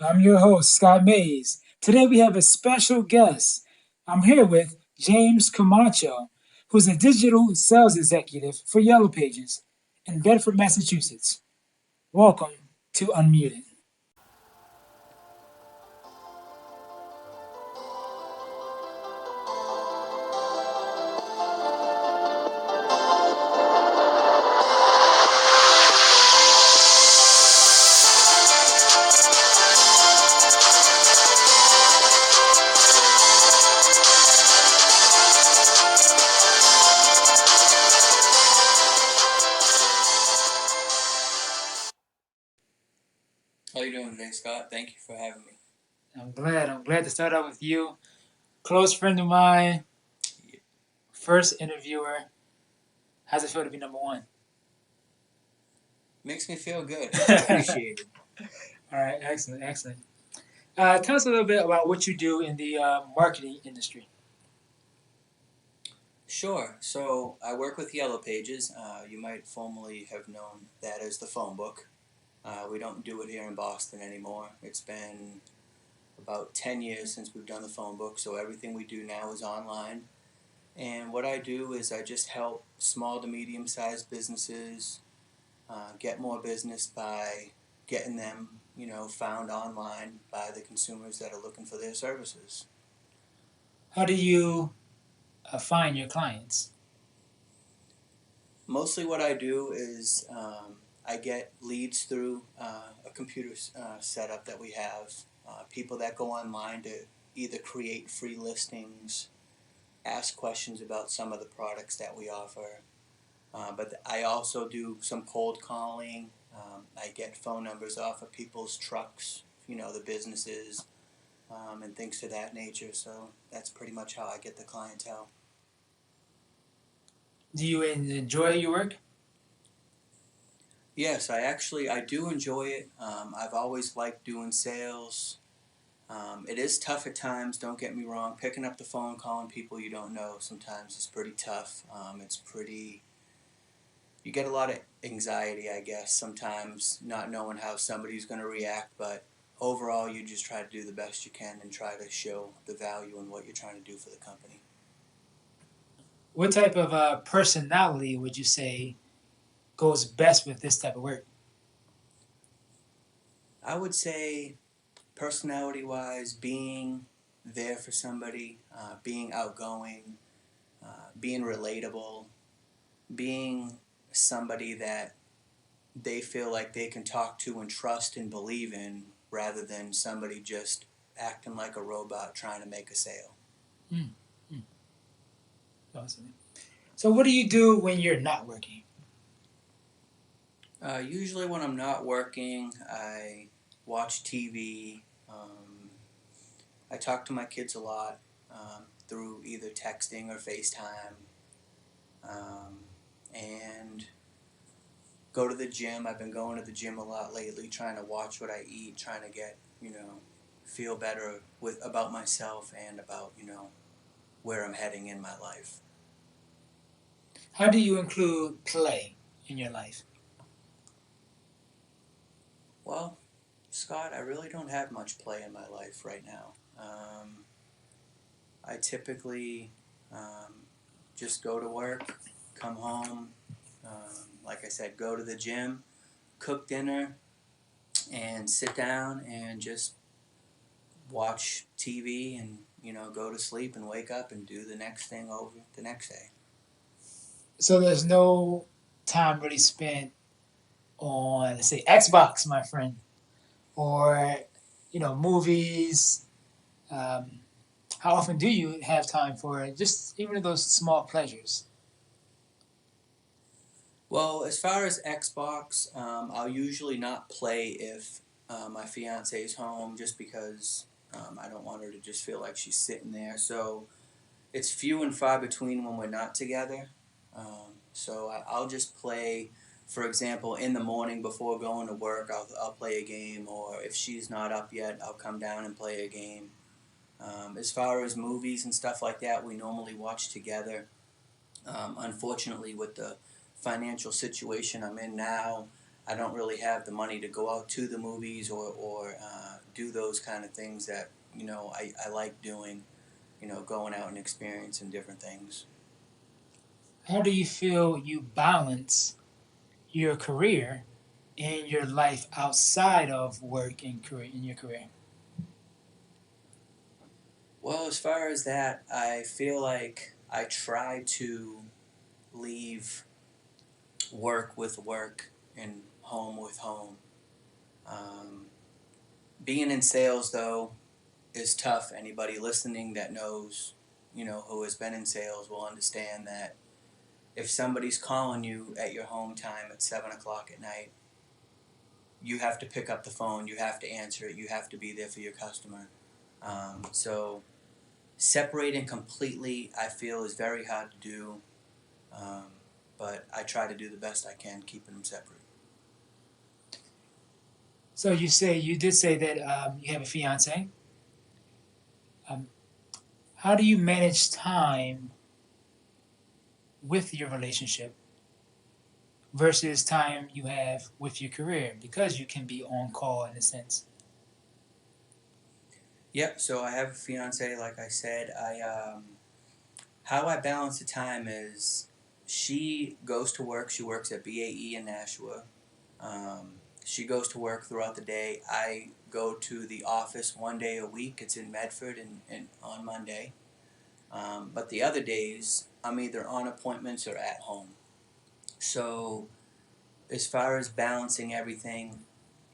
I'm your host, Scott Mays. Today we have a special guest. I'm here with James Camacho, who's a digital sales executive for Yellow Pages in Bedford, Massachusetts. Welcome to Unmuted. How you doing today, Scott? Thank you for having me. I'm glad to start out with you. Close friend of mine, first interviewer. How's it feel to be number one? Makes me feel good. I All appreciate it. right, excellent, excellent. Tell us a little bit about what you do in the marketing industry. Sure. So I work with Yellow Pages. You might formerly have known that as the phone book. We don't do it here in Boston anymore. It's been about 10 years since we've done the phone book, so everything we do now is online. And what I do is I just help small to medium sized businesses get more business by getting them, found online by the consumers that are looking for their services. How do you find your clients? Mostly what I do is I get leads through a computer setup that we have. People that go online to either create free listings, ask questions about some of the products that we offer. But I also do some cold calling. I get phone numbers off of people's trucks, the businesses, and things of that nature. So that's pretty much how I get the clientele. Do you enjoy your work? Yes, I do enjoy it. I've always liked doing sales. It is tough at times, don't get me wrong. Picking up the phone, calling people you don't know sometimes is pretty tough. You get a lot of anxiety, I guess, sometimes not knowing how somebody's going to react, but overall, you just try to do the best you can and try to show the value in what you're trying to do for the company. What type of personality would you say goes best with this type of work? I would say, personality wise, being there for somebody, being outgoing, being relatable, being somebody that they feel like they can talk to and trust and believe in rather than somebody just acting like a robot trying to make a sale. Hmm. Hmm. Awesome. So, what do you do when you're not working? Usually, when I'm not working, I watch TV. I talk to my kids a lot through either texting or FaceTime. Um, and go to the gym. I've been going to the gym a lot lately, trying to watch what I eat, trying to get, feel better with about myself and about, where I'm heading in my life. How do you include play in your life? Well, Scott, I really don't have much play in my life right now. I typically just go to work, come home, like I said, go to the gym, cook dinner, and sit down and just watch TV and go to sleep and wake up and do the next thing over the next day. So, there's no time really spent on, let's say, Xbox, my friend, or movies. Um, how often do you have time for just even those small pleasures? Well, as far as Xbox, I'll usually not play if my fiance is home, just because I don't want her to just feel like she's sitting there. So it's few and far between when we're not together. I'll just play, for example, in the morning before going to work, I'll play a game, or if she's not up yet, I'll come down and play a game. As far as movies and stuff like that, we normally watch together. Unfortunately, with the financial situation I'm in now, I don't really have the money to go out to the movies or do those kind of things that I like doing. Going out and experiencing different things. How do you feel you balance your career and your life outside of work and career in your career? Well, as far as that, I feel like I try to leave work with work and home with home. Um, Being in sales, though, is tough. Anybody listening that knows, who has been in sales will understand that if somebody's calling you at your home time at 7 o'clock at night, you have to pick up the phone, you have to answer it, you have to be there for your customer. So separating completely, I feel, is very hard to do, um, but I try to do the best I can keeping them separate. So you did say that you have a fiance. Um, how do you manage time with your relationship versus time you have with your career? Because you can be on call in a sense. Yep. So I have a fiance. Like I said, how I balance the time is she goes to work. She works at BAE in Nashua. Um, she goes to work throughout the day. I go to the office one day a week. It's in Medford and on Monday. But the other days, I'm either on appointments or at home. So as far as balancing everything,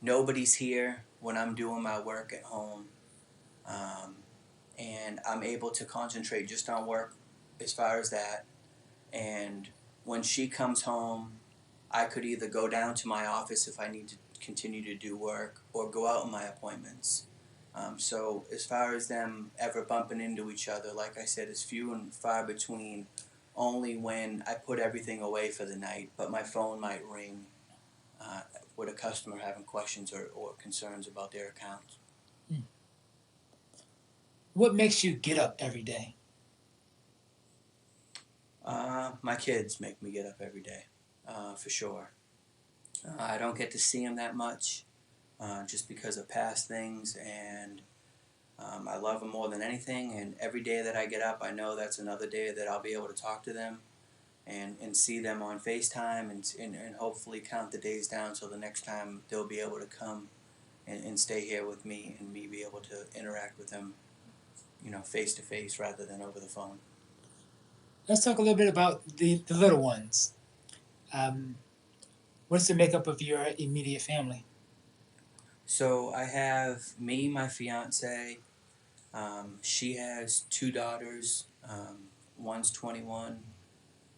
nobody's here when I'm doing my work at home. Um, and I'm able to concentrate just on work as far as that. And when she comes home, I could either go down to my office if I need to continue to do work or go out on my appointments. So as far as them ever bumping into each other, like I said, it's few and far between. Only when I put everything away for the night, but my phone might ring uh, with a customer having questions or concerns about their account. Hmm. What makes you get up every day? My kids make me get up every day, for sure. I don't get to see them that much, just because of past things, and I love them more than anything. And every day that I get up, I know that's another day that I'll be able to talk to them and see them on FaceTime and hopefully count the days down so the next time they'll be able to come and stay here with me and me be able to interact with them, face to face rather than over the phone. Let's talk a little bit about the little ones. Um, what's the makeup of your immediate family? So I have me, my fiance. She has two daughters. One's 21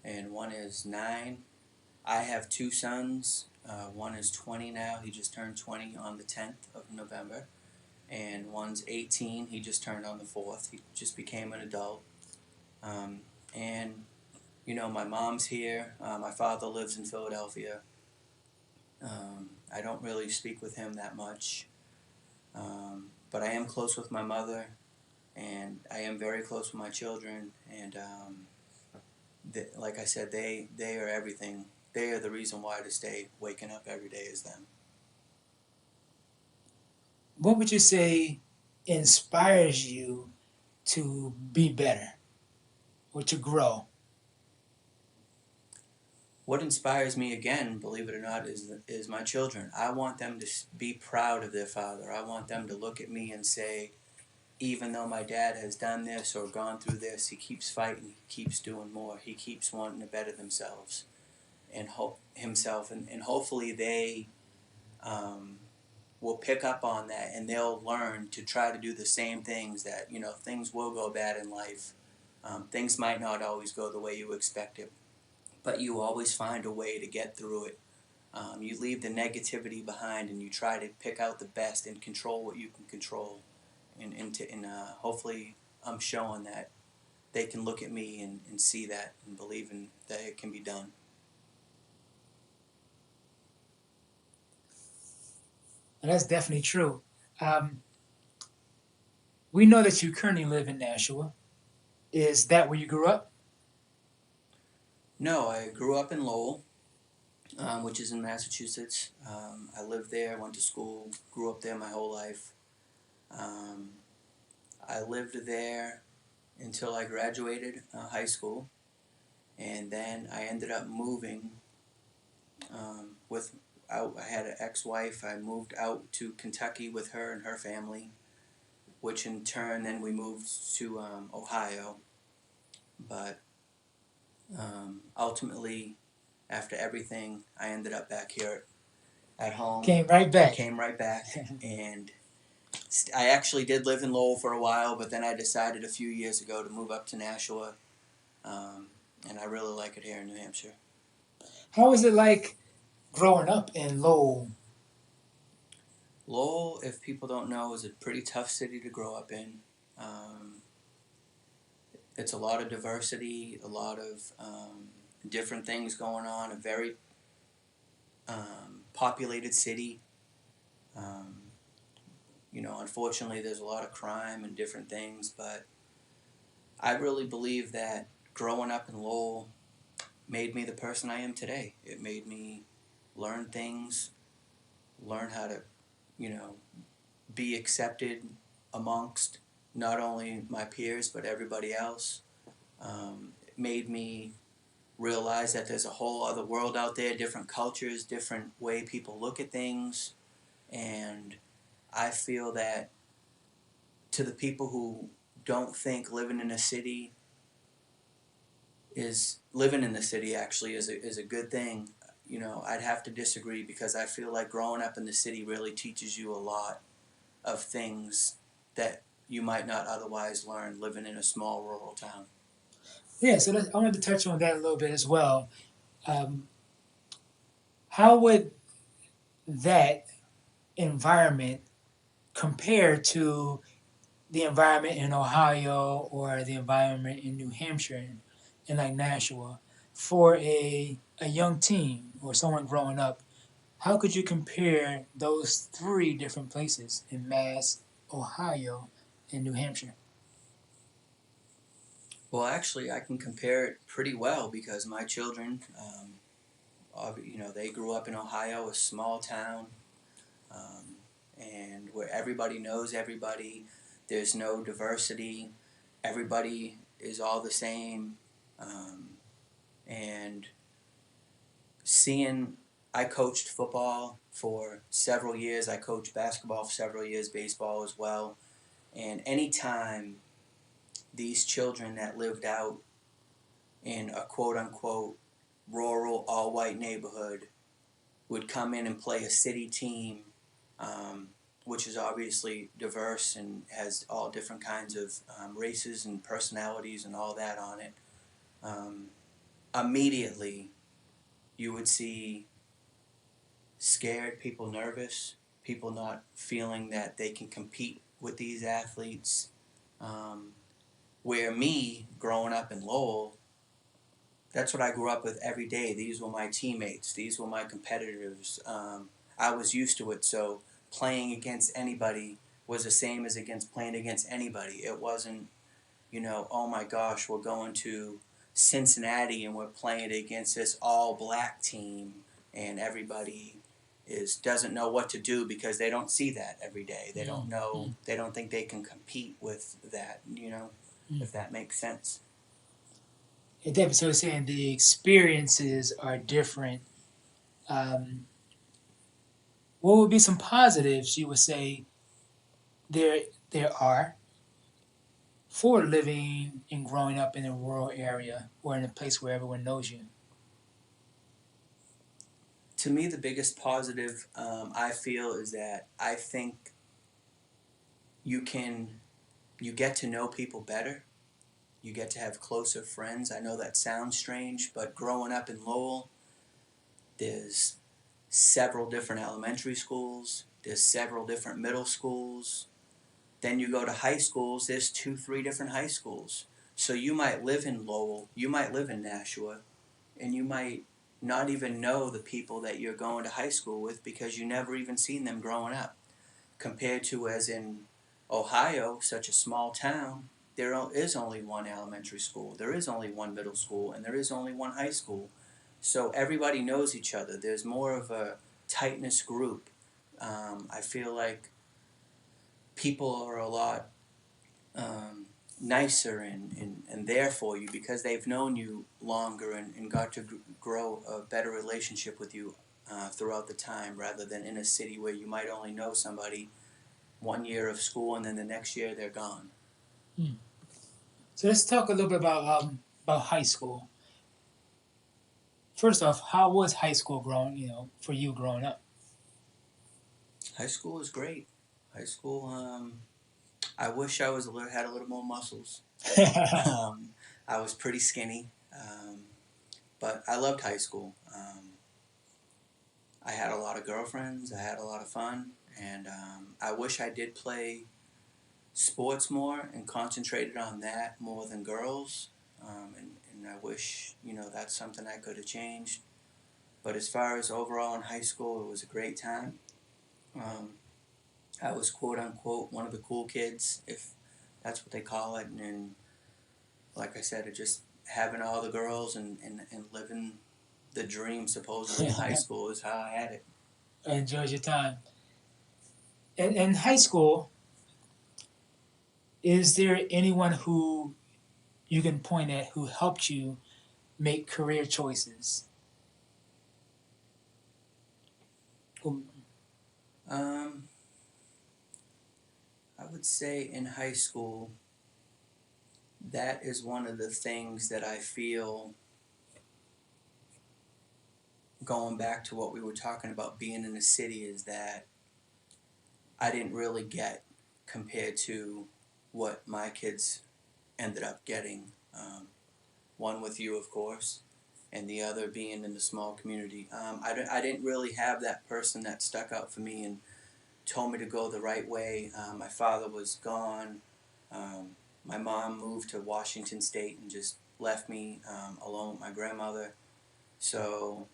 and one is 9. I have two sons. One is 20 now. He just turned 20 on the 10th of November. And one's 18. He just turned on the 4th. He just became an adult. Um, and, my mom's here. My father lives in Philadelphia. I don't really speak with him that much. But I am close with my mother, and I am very close with my children. And like I said, they are everything. They are the reason why to stay waking up every day is them. What would you say inspires you to be better or to grow? What inspires me again, believe it or not, is my children. I want them to be proud of their father. I want them to look at me and say, even though my dad has done this or gone through this, he keeps fighting, he keeps doing more, he keeps wanting to better themselves and himself, and hopefully they um, will pick up on that and they'll learn to try to do the same things. That things will go bad in life. Things might not always go the way you expect it, but you always find a way to get through it. You leave the negativity behind and you try to pick out the best and control what you can control. And hopefully, I'm showing that they can look at me and see that and believe in that it can be done. And that's definitely true. Um, we know that you currently live in Nashua. Is that where you grew up? No, I grew up in Lowell. which is in Massachusetts. I lived there, went to school, grew up there my whole life. Um, I lived there until I graduated high school, and then I ended up moving with. I had an ex-wife. I moved out to Kentucky with her and her family, which in turn then we moved to Ohio. But ultimately, after everything, I ended up back here at home. Came right back. Came right back, and I actually did live in Lowell for a while, but then I decided a few years ago to move up to Nashua, um, and I really like it here in New Hampshire. How was it like growing up in Lowell? Lowell, if people don't know, is a pretty tough city to grow up in. Um, it's a lot of diversity, a lot of different things going on, a very populated city. Um, unfortunately, there's a lot of crime and different things, but I really believe that growing up in Lowell made me the person I am today. It made me learn things, learn how to, you know, be accepted amongst not only my peers but everybody else. It made me realize that there's a whole other world out there, different cultures, different way people look at things, and I feel that to the people who don't think living in the city actually is a good thing. I'd have to disagree because I feel like growing up in the city really teaches you a lot of things that you might not otherwise learn living in a small rural town. Yeah, so I wanted to touch on that a little bit as well. Um, how would that environment compare to the environment in Ohio or the environment in New Hampshire and like Nashua for a young teen or someone growing up? How could you compare those three different places in Mass, Ohio, and New Hampshire? Well, actually, I can compare it pretty well because my children, they grew up in Ohio, a small town, um, and where everybody knows everybody. There's no diversity. Everybody is all the same. Um, and seeing, I coached football for several years. I coached basketball for several years, baseball as well. And anytime these children that lived out in a quote unquote rural all white neighborhood would come in and play a city team, um, which is obviously diverse and has all different kinds of races and personalities and all that on it. Um, Immediately, you would see scared people, nervous people, not feeling that they can compete with these athletes. Um, where me, growing up in Lowell, that's what I grew up with every day. These were my teammates. These were my competitors. I was used to it. So playing against anybody was the same as against playing against anybody. It wasn't, oh my gosh, we're going to Cincinnati and we're playing against this all black team and everybody is doesn't know what to do because they don't see that every day. They don't know. They don't think they can compete with that. If that makes sense. Yeah, definitely. So it's saying the experiences are different. Um, what would be some positives you would say there there are for living and growing up in a rural area or in a place where everyone knows you? To me, the biggest positive I feel is that I think you can you get to know people better. You get to have closer friends. I know that sounds strange, but growing up in Lowell, there's several different elementary schools. There's several different middle schools. Then you go to high schools. There's 3 different high schools. So you might live in Lowell. You might live in Nashua, and you might not even know the people that you're going to high school with because you never even seen them growing up. Compared to as in Ohio, such a small town, there is only one elementary school, there is only one middle school, and there is only one high school. So everybody knows each other. There's more of a tightness group. I feel like people are a lot nicer and there for you because they've known you longer and got to grow a better relationship with you throughout the time rather than in a city where you might only know somebody 1 year of school and then the next year they're gone. Hmm. So let's talk a little bit about high school. First off, how was high school growing? For you growing up. High school is great. High school, I wish I was had a little more muscles. Um, I was pretty skinny, but I loved high school. I had a lot of girlfriends. I had a lot of fun, and I wish I did play sports more and concentrated on that more than girls. And I wish that's something I could have changed. But as far as overall in high school, it was a great time. Um, I was quote unquote one of the cool kids, if that's what they call it. And like I said, it just having all the girls and living the dream supposedly in high school is how I had it. I enjoyed your time. In high school, is there anyone who you can point at who helped you make career choices? Who- Um, I would say in high school, that is one of the things that I feel going back to what we were talking about being in the city is that I didn't really get compared to what my kids ended up getting. One with you, of course, and the other being in the small community. I didn't really have that person that stuck out for me and told me to go the right way. My father was gone. Um, my mom moved to Washington State and just left me alone with my grandmother. So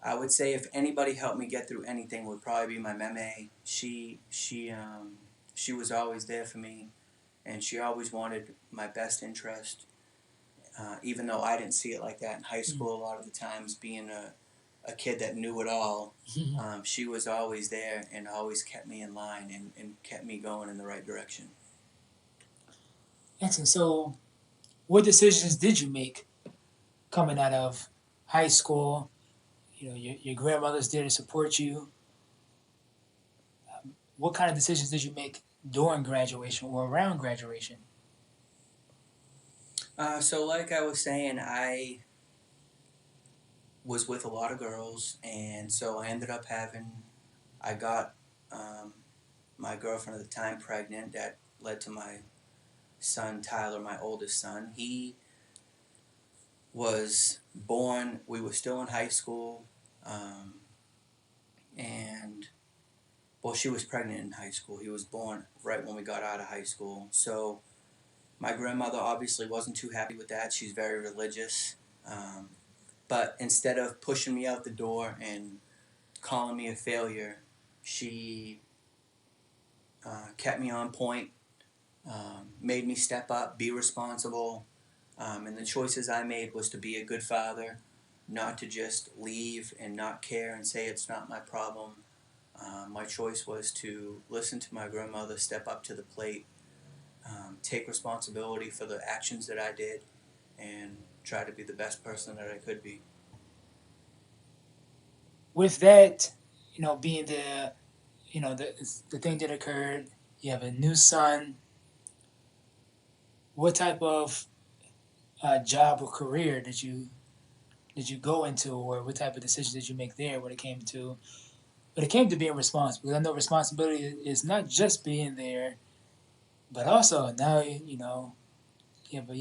I would say if anybody helped me get through anything would probably be my meme. She was always there for me, and she always wanted my best interest. Even though I didn't see it like that in high school, a lot of the times being a kid that knew it all, she was always there and always kept me in line and kept me going in the right direction. Excellent. So, what decisions did you make coming out of high school? Your grandmother's there to support you. What kind of decisions did you make during graduation or around graduation? So, like I was saying, I was with a lot of girls, and so I ended up I got um, my girlfriend at the time pregnant. That led to my son, Tyler, my oldest son. He was born, we were still in high school, um, and well, she was pregnant in high school. He was born right when we got out of high school. So my grandmother obviously wasn't too happy with that. She's very religious. Um, but instead of pushing me out the door and calling me a failure, she kept me on point, made me step up, be responsible. And the choices I made was to be a good father, not to just leave and not care and say it's not my problem. My choice was to listen to my grandmother, step up to the plate, take responsibility for the actions that I did, and try to be the best person that I could be. With that, being the thing that occurred, you have a new son. What type of job or career did you go into, or what type of decisions did you make there when it came to being responsible? Because I know responsibility is not just being there, but also now you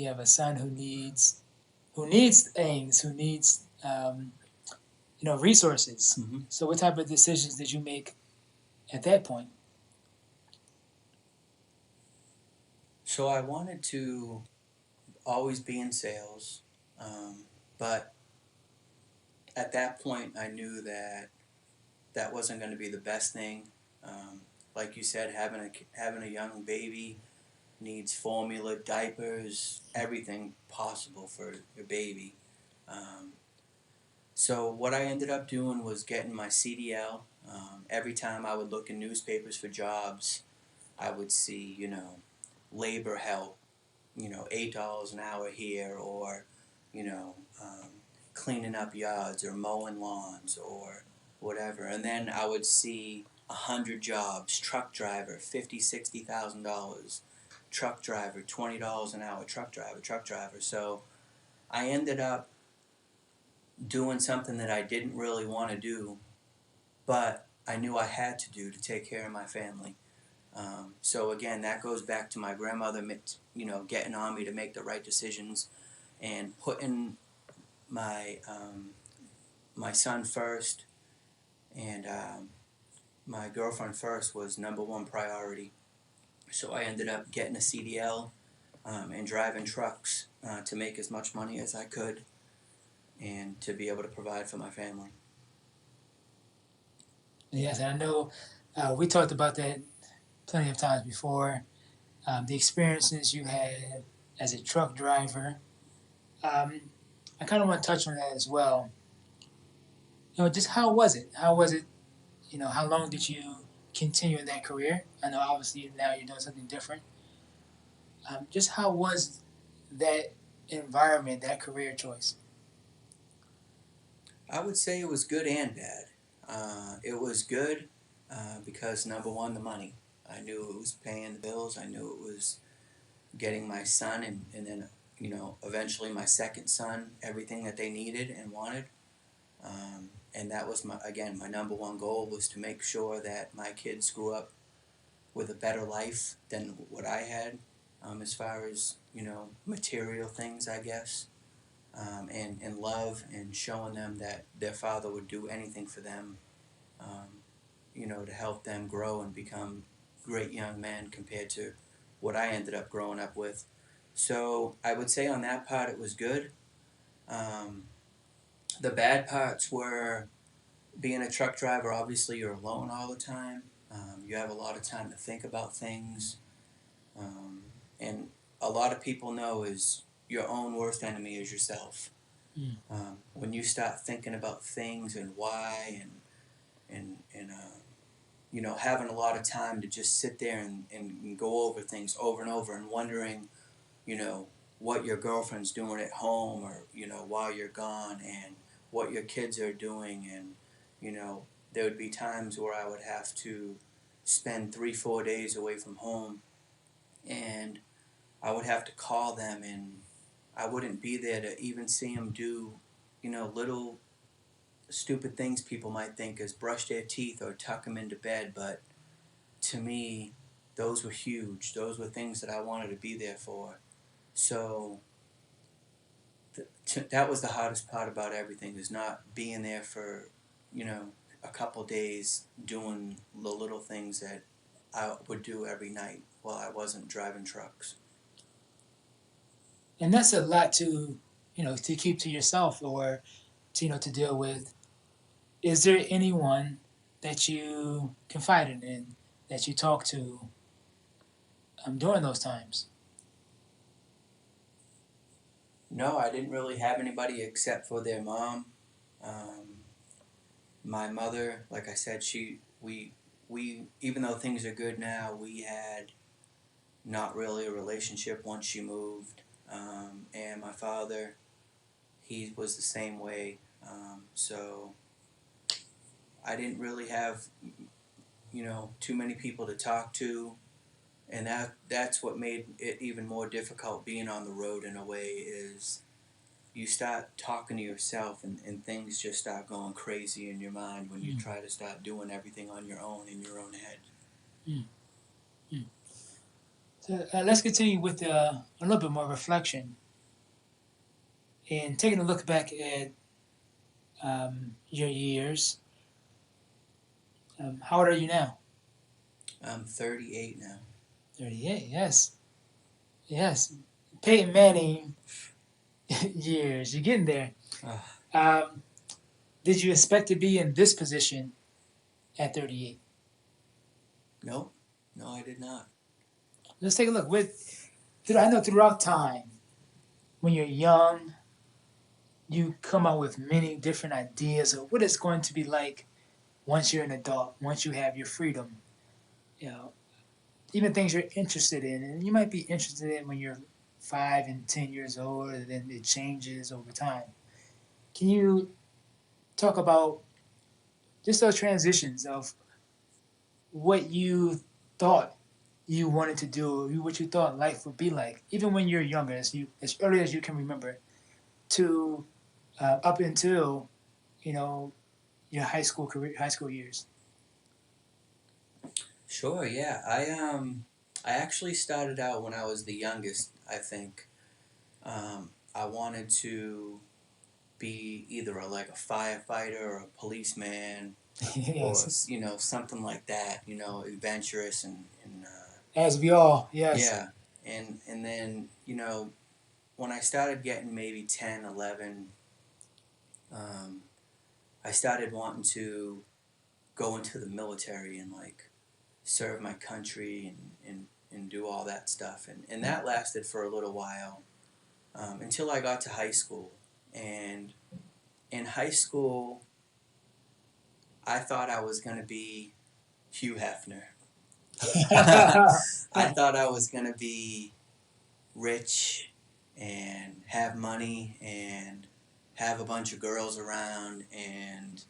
have a son who needs things, who needs resources. Mm-hmm. So what type of decisions did you make at that point? So I wanted to always be in sales, but at that point I knew that that wasn't going to be the best thing. Like you said, having a young baby needs formula, diapers, everything possible for your baby. Um, So what I ended up doing was getting my CDL. Every time I would look in newspapers for jobs, I would see, labor help, $8 an hour here, or, you know, um, cleaning up yards or mowing lawns or whatever. And then I would see 100 jobs: truck driver, $50,000, $60,000, truck driver, $20 an hour, truck driver, truck driver. So I ended up doing something that I didn't really want to do, but I knew I had to do to take care of my family. So again, that goes back to my grandmother, getting on me to make the right decisions and putting my my son first and my girlfriend first was number one priority. So I ended up getting a CDL and driving trucks to make as much money as I could and to be able to provide for my family. Yes, and I know we talked about that plenty of times before. The experiences you had as a truck driver. Um, I kind of want to touch on that as well. Just how was it? How was it? How long did you continue in that career? I know obviously now you're doing something different. Just how was that environment, that career choice? I would say it was good and bad. It was good because number one, the money. I knew it was paying the bills. I knew it was getting my son and then eventually my second son everything that they needed and wanted. And that was my number one goal was to make sure that my kids grew up with a better life than what I had, as far as material things, I guess, and love and showing them that their father would do anything for them, um, to help them grow and become great young men compared to what I ended up growing up with. So I would say on that part it was good. Um, the bad parts were being a truck driver. Obviously, you're alone all the time. You have a lot of time to think about things, um, and a lot of people know is your own worst enemy is yourself. Mm. When you start thinking about things and why and having a lot of time to just sit there and go over things over and over and wondering, you know, what your girlfriend's doing at home or, while you're gone and what your kids are doing. And, there would be times where I would have to spend 3, 4 days away from home and I would have to call them and I wouldn't be there to even see them do, little stupid things people might think as brush their teeth or tuck them into bed. But to me, those were huge. Those were things that I wanted to be there for. So that was the hardest part about everything is not being there for, you know, a couple days doing the little things that I would do every night while I wasn't driving trucks. And that's a lot to keep to yourself or to deal with. Is there anyone that you confided in, that you talked to during those times? No, I didn't really have anybody except for their mom. Um, my mother, like I said, we even though things are good now, we had not really a relationship once she moved. And my father, he was the same way. So I didn't really have too many people to talk to, and that's what made it even more difficult being on the road in a way is you start talking to yourself and things just start going crazy in your mind when you Mm. try to start doing everything on your own in your own head. Mm. Mm. So let's continue with a little bit more reflection and taking a look back at your years. How old are you now? I'm 38 now. 38. Yes. Yes. Peyton Manning years. You're getting there. Uh, Um, did you expect to be in this position at 38? nope, no, I did not. Let's take a look. I know throughout time, when you're young, you come up with many different ideas of what it's going to be like once you're an adult, once you have your freedom. You know, even things you're interested in, and you might be interested in when you're 5 and 10 years old, and then it changes over time. Can you talk about just those transitions of what you thought you wanted to do, what you thought life would be like, even when you're younger, as early as you can remember, to up until you know your high school career, high school years? Sure, yeah. I actually started out when I was the youngest, I think. I wanted to be either like a firefighter or a policeman or Yes, something like that, adventurous and as we all, yes. yeah. And then, when I started getting maybe 10, 11, um, I started wanting to go into the military and like serve my country and do all that stuff. And that lasted for a little while until I got to high school. And in high school, I thought I was going to be Hugh Hefner. I thought I was going to be rich and have money and have a bunch of girls around and,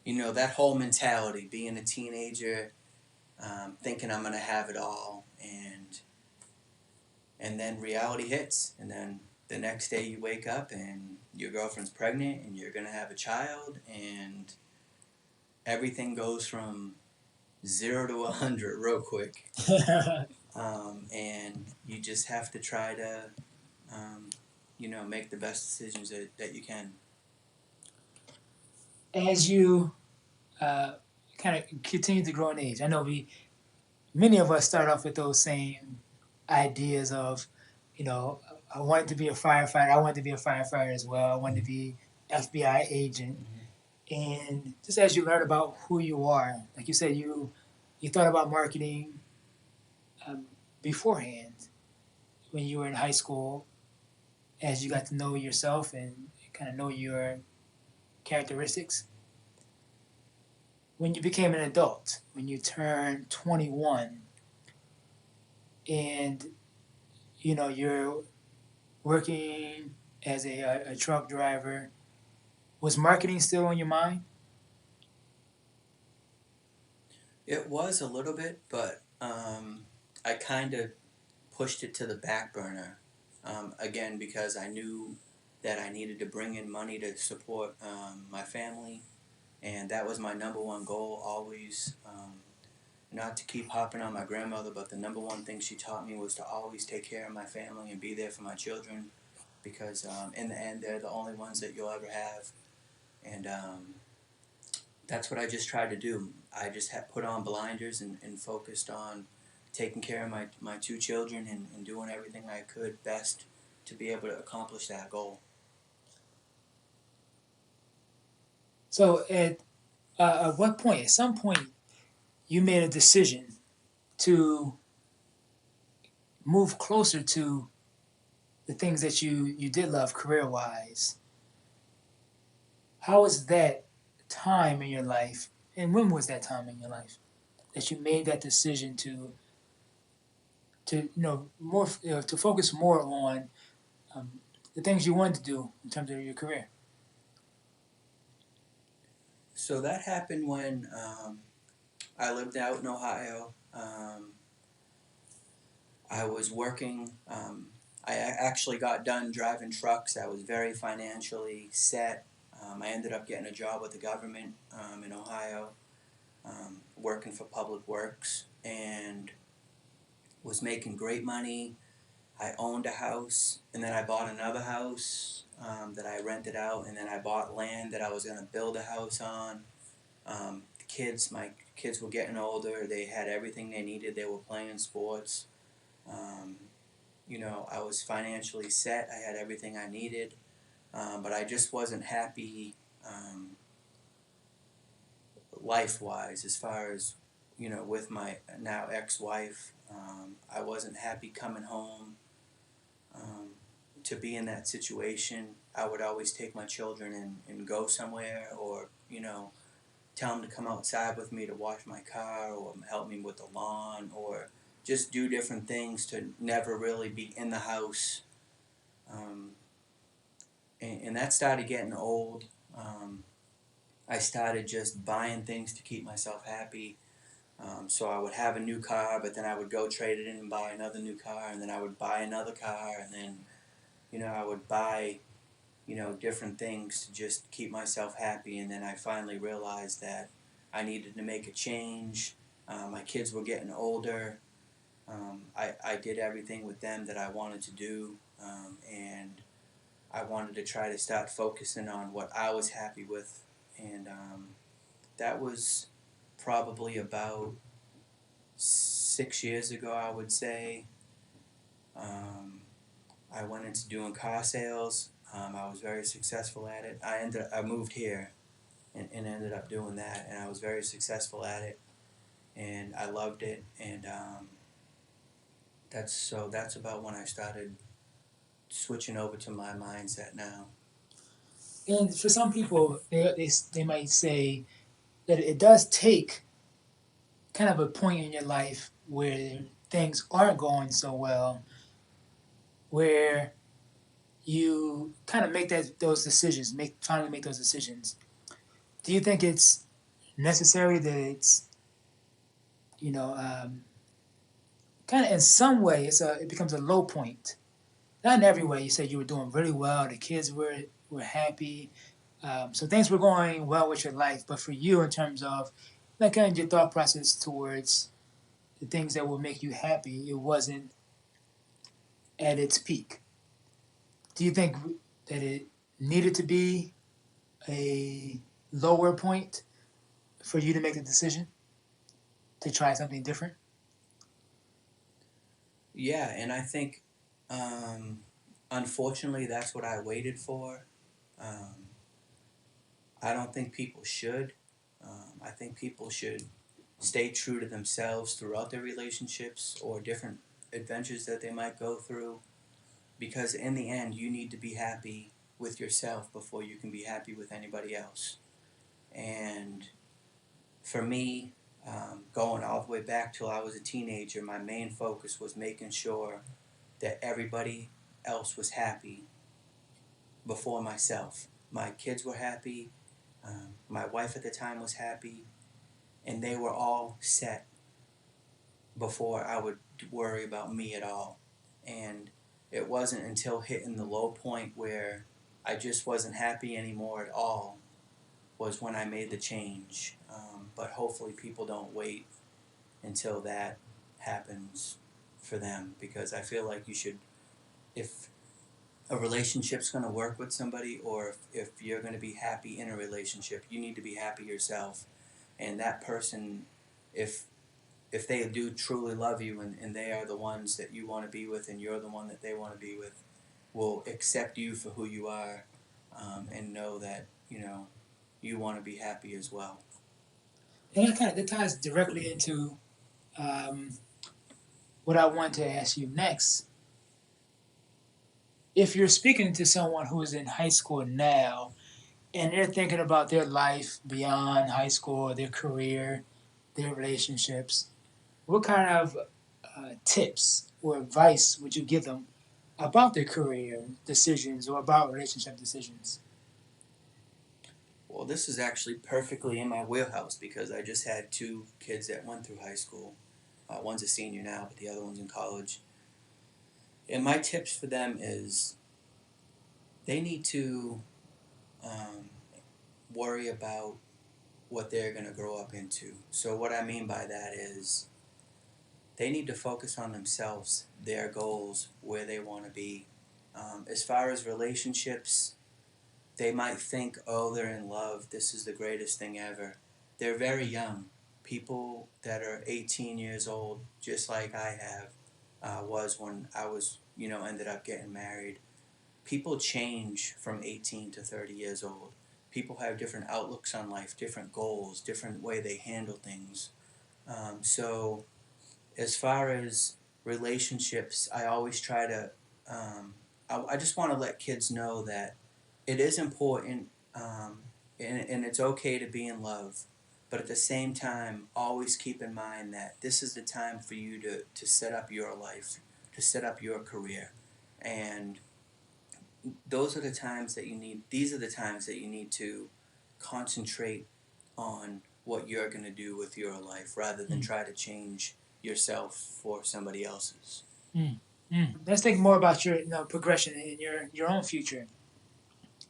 that whole mentality, being a teenager, thinking I'm going to have it all. And then reality hits. And then the next day you wake up and your girlfriend's pregnant and you're going to have a child and everything goes from 0 to 100 real quick. And you just have to try to, make the best decisions that you can. As you kind of continue to grow in age, I know many of us start off with those same ideas of, you know, I wanted to be a firefighter. I wanted to be a firefighter as well. I wanted to be FBI agent. And just as you learn about who you are, like you said, you thought about marketing um, beforehand when you were in high school. As you got to know yourself and kind of know your characteristics, when you became an adult, when you turned 21, and you're working as a truck driver, was marketing still on your mind? It was a little bit, but I kind of pushed it to the back burner. Again, because I knew that I needed to bring in money to support my family, and that was my number one goal always. Not to keep hopping on my grandmother, but the number one thing she taught me was to always take care of my family and be there for my children because in the end, they're the only ones that you'll ever have. And that's what I just tried to do. I just had put on blinders and focused on taking care of my two children and doing everything I could best to be able to accomplish that goal. So at what point, at some point, you made a decision to move closer to the things that you did love career wise. How was that time in your life, and when was that time in your life that you made that decision to more to focus more on um, the things you wanted to do in terms of your career? So that happened when I lived out in Ohio. I was working. I actually got done driving trucks. I was very financially set. I ended up getting a job with the government in Ohio, working for Public Works, and was making great money. I owned a house, and then I bought another house that I rented out, and then I bought land that I was going to build a house on. My kids were getting older. They had everything they needed. They were playing sports. Um, I was financially set. I had everything I needed, but I just wasn't happy life-wise as far as, with my now ex-wife. I wasn't happy coming home. Um, to be in that situation, I would always take my children and go somewhere, or tell them to come outside with me to wash my car or help me with the lawn, or just do different things to never really be in the house. Um, and that started getting old. Um, I started just buying things to keep myself happy. So I would have a new car, but then I would go trade it in and buy another new car, and then I would buy another car, and then I would buy different things to just keep myself happy. And then I finally realized that I needed to make a change. My kids were getting older. I did everything with them that I wanted to do, and I wanted to try to start focusing on what I was happy with. And that was probably about 6 years ago, I would say. Um, I went into doing car sales. I was very successful at it. I moved here and ended up doing that, and I was very successful at it, and I loved it. And that's about when I started switching over to my mindset now. And for some people, they might say that it does take kind of a point in your life where things aren't going so well, where you kind of make those decisions, finally make those decisions. Do you think it's necessary that it's you know kind of in some way it becomes a low point? Not in every way. You said you were doing really well. The kids were happy, so things were going well with your life. But for you, in terms of like kind of your thought process towards the things that will make you happy, it wasn't at its peak. Do you think that it needed to be a lower point for you to make the decision to try something different? Yeah, and I think, um, unfortunately, that's what I waited for. Um, I don't think people should. I think people should stay true to themselves throughout their relationships or different adventures that they might go through, because in the end, you need to be happy with yourself before you can be happy with anybody else. And for me, going all the way back till I was a teenager, my main focus was making sure that everybody else was happy before myself. My kids were happy, my wife at the time was happy, and they were all set before I would worry about me at all. And it wasn't until hitting the low point where I just wasn't happy anymore at all was when I made the change. But hopefully, people don't wait until that happens for them, because I feel like you should, if a relationship's going to work with somebody, or if you're going to be happy in a relationship, you need to be happy yourself. And that person, if if they do truly love you, and they are the ones that you want to be with and you're the one that they want to be with, will accept you for who you are, and know that you want to be happy as well. And that ties directly into um, what I want to ask you next. If you're speaking to someone who is in high school now and they're thinking about their life beyond high school, their career, their relationships, what kind of tips or advice would you give them about their career decisions or about relationship decisions? Well, this is actually perfectly in my wheelhouse, because I just had two kids that went through high school. One's a senior now, but the other one's in college. And my tips for them is they need to um, worry about what they're going to grow up into. So, what I mean by that is they need to focus on themselves, their goals, where they want to be. As far as relationships, they might think, oh, they're in love, this is the greatest thing ever. They're very young. People that are 18 years old, just like I have, was when I was, ended up getting married. People change from 18 to 30 years old. People have different outlooks on life, different goals, different way they handle things. So as far as relationships, I always try to, um, I just want to let kids know that it is important, and it's okay to be in love, but at the same time, always keep in mind that this is the time for you to set up your life, to set up your career, and those are the times that you need. These are the times that you need to concentrate on what you're going to do with your life rather than Mm. try to change yourself for somebody else's. Mm. Let's think more about your progression in your own future.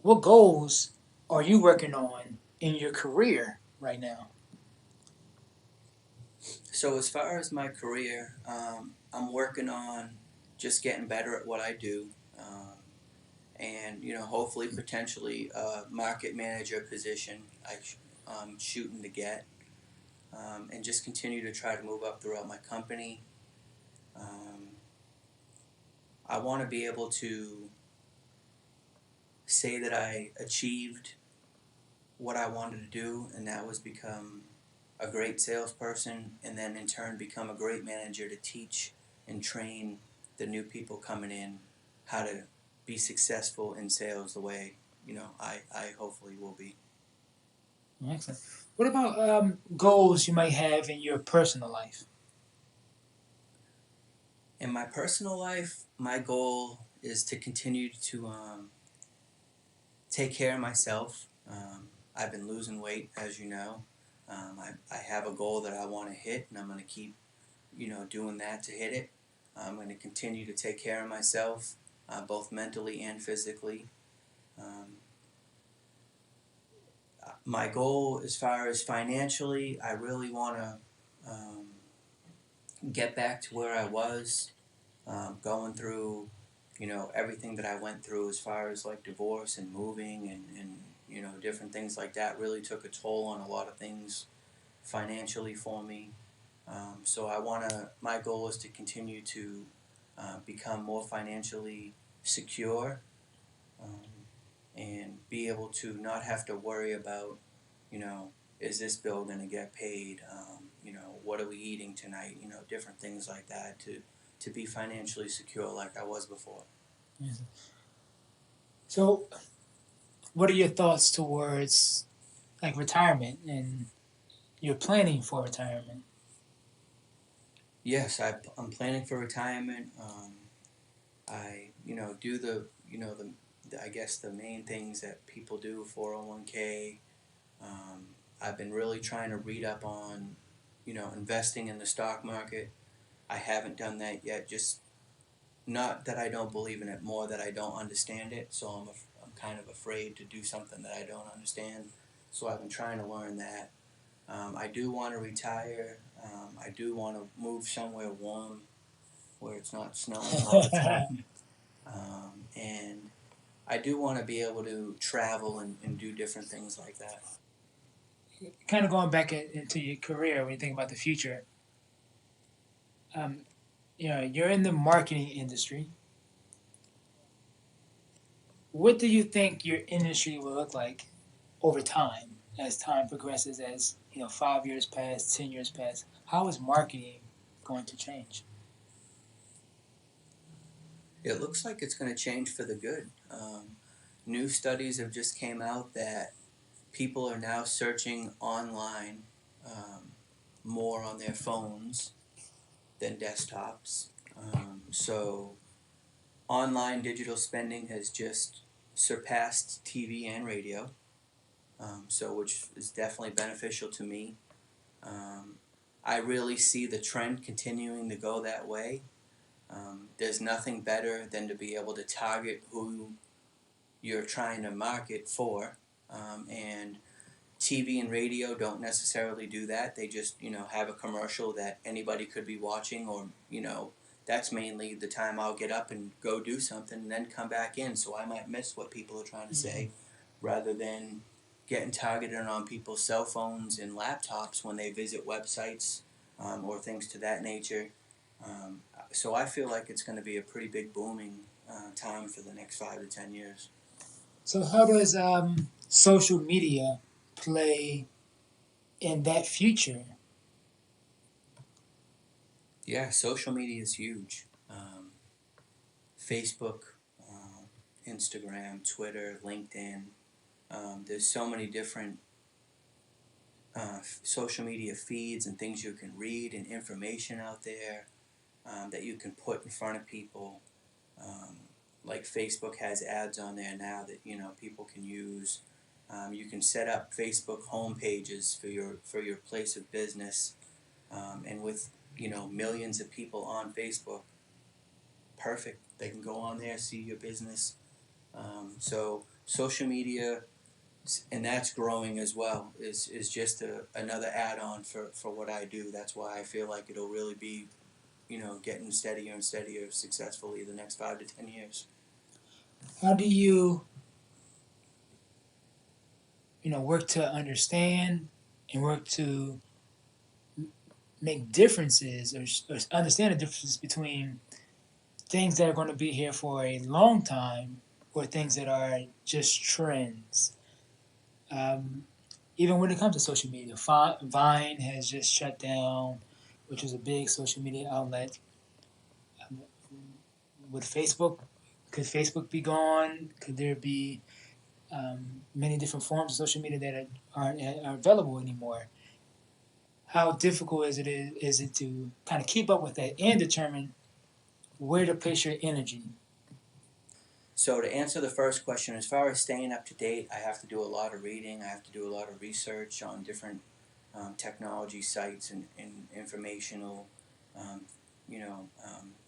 What goals are you working on in your career right now? So as far as my career, I'm working on just getting better at what I do, and hopefully potentially a market manager position. I'm shooting to get, and just continue to try to move up throughout my company. Um, I want to be able to say that I achieved what I wanted to do, and that was become a great salesperson, and then in turn become a great manager to teach and train the new people coming in how to be successful in sales the way I hopefully will be. Excellent. What about goals you might have in your personal life? In my personal life, my goal is to continue to take care of myself. I've been losing weight, as you know. I have a goal that I want to hit, and I'm going to keep doing that to hit it. I'm going to continue to take care of myself, both mentally and physically. Um, my goal, as far as financially, I really want to get back to where I was, going through, everything that I went through as far as like divorce and moving and different things like that really took a toll on a lot of things financially for me. So my goal is to continue to become more financially secure, um, and be able to not have to worry about, you know, is this bill going to get paid? What are we eating tonight? Different things like that to be financially secure like I was before. Yes. So, what are your thoughts towards like retirement and your planning for retirement? Yes, I'm planning for retirement. I do the I guess the main things that people do, 401k. I've been really trying to read up on investing in the stock market. I haven't done that yet. Just not that I don't believe in it, more that I don't understand it. So I'm kind of afraid to do something that I don't understand. So I've been trying to learn that. I do want to retire. I do want to move somewhere warm where it's not snowing all the time. And I do want to be able to travel and do different things like that. Kind of going back into your career when you think about the future. Um, you're in the marketing industry. What do you think your industry will look like over time as time progresses? As 5 years pass, 10 years pass, how is marketing going to change? It looks like it's going to change for the good. New studies have just came out that people are now searching online, more on their phones than desktops. So online digital spending has just surpassed TV and radio. So which is definitely beneficial to me. Um, I really see the trend continuing to go that way. There's nothing better than to be able to target who you're trying to market for, and TV and radio don't necessarily do that. They just have a commercial that anybody could be watching, or that's mainly the time I'll get up and go do something and then come back in, so I might miss what people are trying to Mm-hmm. say, rather than getting targeted on people's cell phones and laptops when they visit websites, or things to that nature. Um, so I feel like it's going to be a pretty big booming time for the next 5 to 10 years. So, how does social media play in that future? Yeah, social media is huge. Facebook, Instagram, Twitter, LinkedIn. There's so many different social media feeds and things you can read and information out there that you can put in front of people. Um, like Facebook has ads on there now that people can use. You can set up Facebook home pages for your place of business, and with millions of people on Facebook, perfect. They can go on there, see your business. So social media, and that's growing as well. Is just another add-on for what I do. That's why I feel like it'll really be getting steadier and steadier successfully the next 5 to 10 years. How do you, work to understand and work to make differences or understand the differences between things that are going to be here for a long time or things that are just trends? Um, Even when it comes to social media, Vine has just shut down, which was a big social media outlet. Um, Would Facebook, could Facebook be gone? Could there be many different forms of social media that aren't available anymore? How difficult is it to kind of keep up with that and determine where to place your energy? So to answer the first question, as far as staying up to date, I have to do a lot of reading. I have to do a lot of research on different technology sites and informational, um,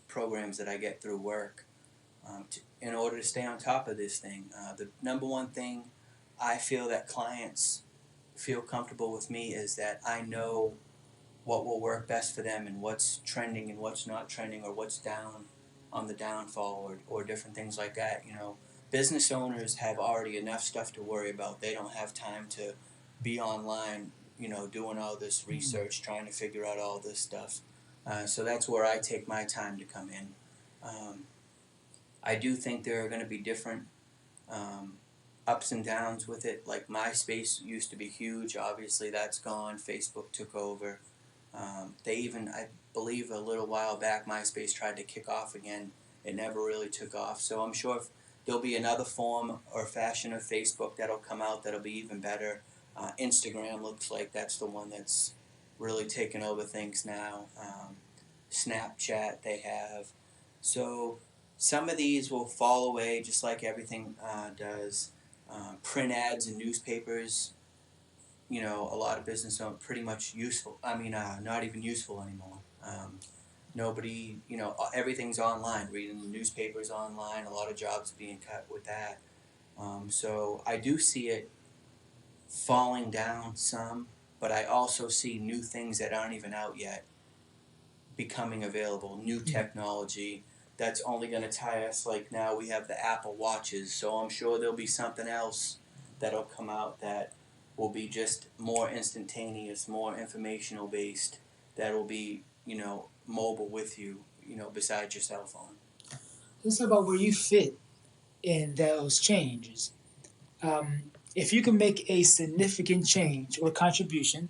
programs that I get through work in order to stay on top of this thing. The number one thing I feel that clients feel comfortable with me is that I know what will work best for them and what's trending and what's not trending or what's down on the downfall or different things like that. Business owners have already enough stuff to worry about. They don't have time to be online, doing all this research, trying to figure out all this stuff. So that's where I take my time to come in. Um, I do think there are going to be different um, ups and downs with it. Like MySpace used to be huge. Obviously, that's gone. Facebook took over. They even, I believe, a little while back, MySpace tried to kick off again. It never really took off. So I'm sure there'll be another form or fashion of Facebook that'll come out that'll be even better. Instagram looks like that's the one that's really taken over things now. Snapchat they have. So some of these will fall away just like everything does. Print ads in newspapers, a lot of business aren't pretty much useful. I mean, not even useful anymore. Nobody, everything's online. Reading the newspapers online. A lot of jobs are being cut with that. So I do see it falling down some, but I also see new things that aren't even out yet becoming available. New technology that's only going to tie us. Like now we have the Apple Watches, so I'm sure there'll be something else that'll come out that will be just more instantaneous, more informational based. That'll be mobile with you, besides your cell phone. Let's talk about where you fit in those changes. If you can make a significant change or contribution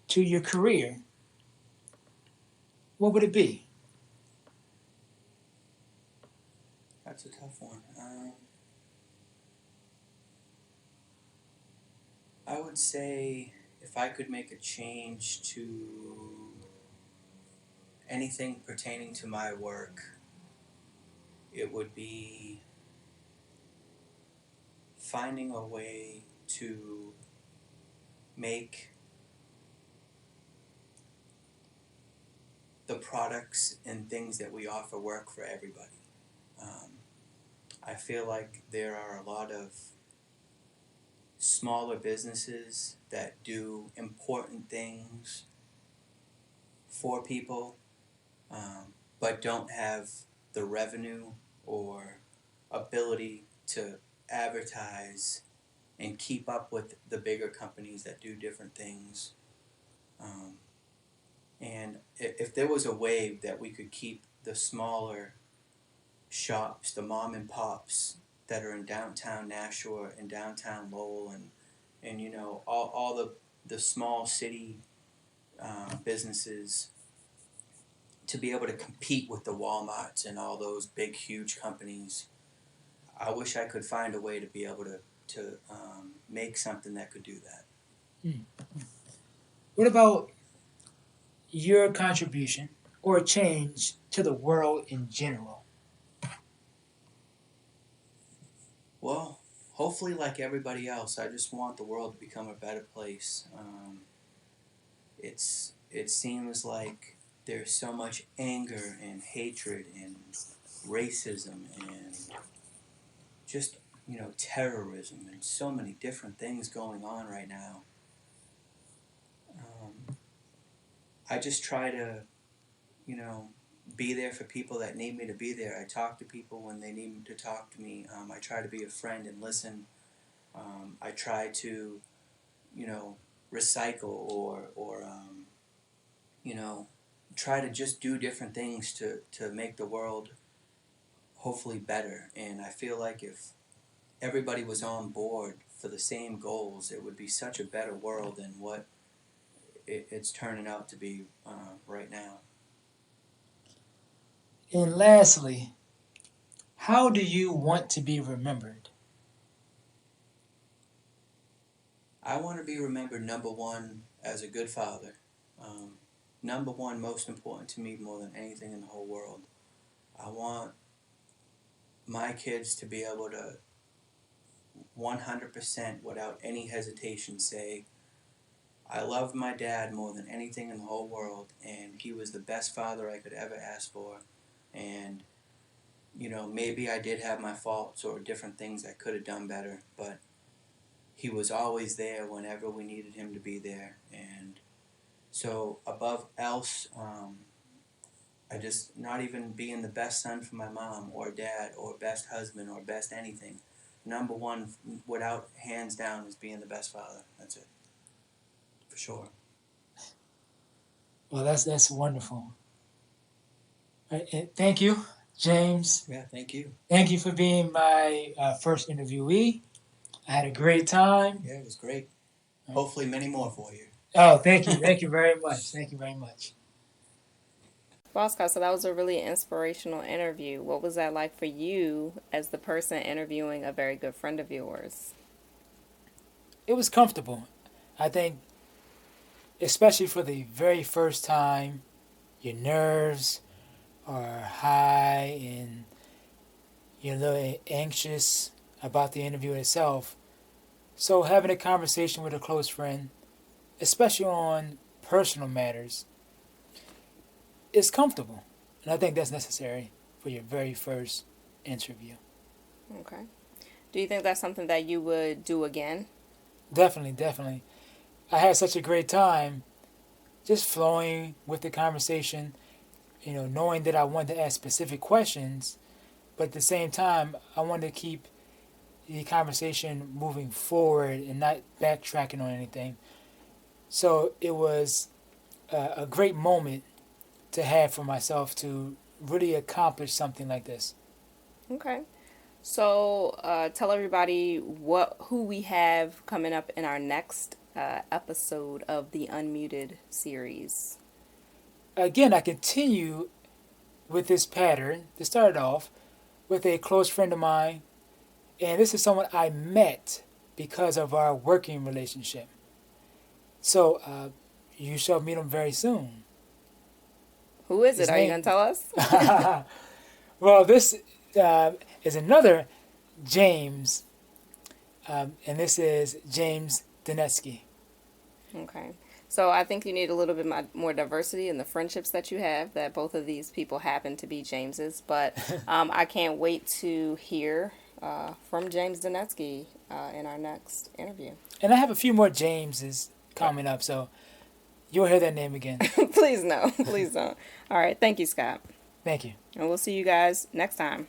to your career, what would it be? That's a tough one. I would say if I could make a change to anything pertaining to my work, it would be finding a way to make the products and things that we offer work for everybody. Um, I feel like there are a lot of smaller businesses that do important things for people, but don't have the revenue or ability to advertise and keep up with the bigger companies that do different things. Um, and if there was a way that we could keep the smaller shops, the mom and pops that are in downtown Nashua and downtown Lowell and all the small city businesses to be able to compete with the Walmarts and all those big huge companies, I wish I could find a way to be able to make something that could do that. Hmm. What about your contribution or change to the world in general? Well, hopefully, like everybody else, I just want the world to become a better place. It seems like there's so much anger and hatred and racism and just terrorism and so many different things going on right now. I just try to you know be there for people that need me to be there. I talk to people when they need to talk to me. I try to be a friend and listen. I try to you know recycle or you know try to just do different things to make the world hopefully better. And I feel like if everybody was on board for the same goals, it would be such a better world than what it's turning out to be right now. And lastly, how do you want to be remembered? I want to be remembered, number one, as a good father. Um, Number one, most important to me more than anything in the whole world. I want my kids to be able to 100% without any hesitation say, I loved my dad more than anything in the whole world, and he was the best father I could ever ask for. And, maybe I did have my faults or different things I could have done better, but he was always there whenever we needed him to be there. And so, above else, I just not even being the best son for my mom or dad or best husband or best anything. Number one, without hands down, is being the best father. That's it, for sure. Well, that's wonderful. Right, and thank you, James. Yeah, thank you. Thank you for being my first interviewee. I had a great time. Yeah, it was great. Hopefully, many more for you. Oh, thank you. Thank you very much. Thank you very much. Well, Scott, so that was a really inspirational interview. What was that like for you as the person interviewing a very good friend of yours? It was comfortable. I think, especially for the very first time, your nerves are high and you're a little anxious about the interview itself. So having a conversation with a close friend, especially on personal matters, is comfortable. And I think that's necessary for your very first interview. Okay. Do you think that's something that you would do again? Definitely, definitely. I had such a great time just flowing with the conversation, knowing that I wanted to ask specific questions, but at the same time, I wanted to keep the conversation moving forward and not backtracking on anything. So it was a great moment to have for myself to really accomplish something like this. Okay. So tell everybody who we have coming up in our next episode of the Unmuted series. Again, I continue with this pattern to start off with a close friend of mine, and this is someone I met because of our working relationship. So you shall meet him very soon. Who is it? Are you going to tell us? Well, this is another James, and this is James Donetsky. Okay. So I think you need a little bit more diversity in the friendships that you have, that both of these people happen to be Jameses. But I can't wait to hear from James Donetsky in our next interview. And I have a few more Jameses coming up, so you'll hear that name again. Please no. Please don't. All right. Thank you, Scott. Thank you. And we'll see you guys next time.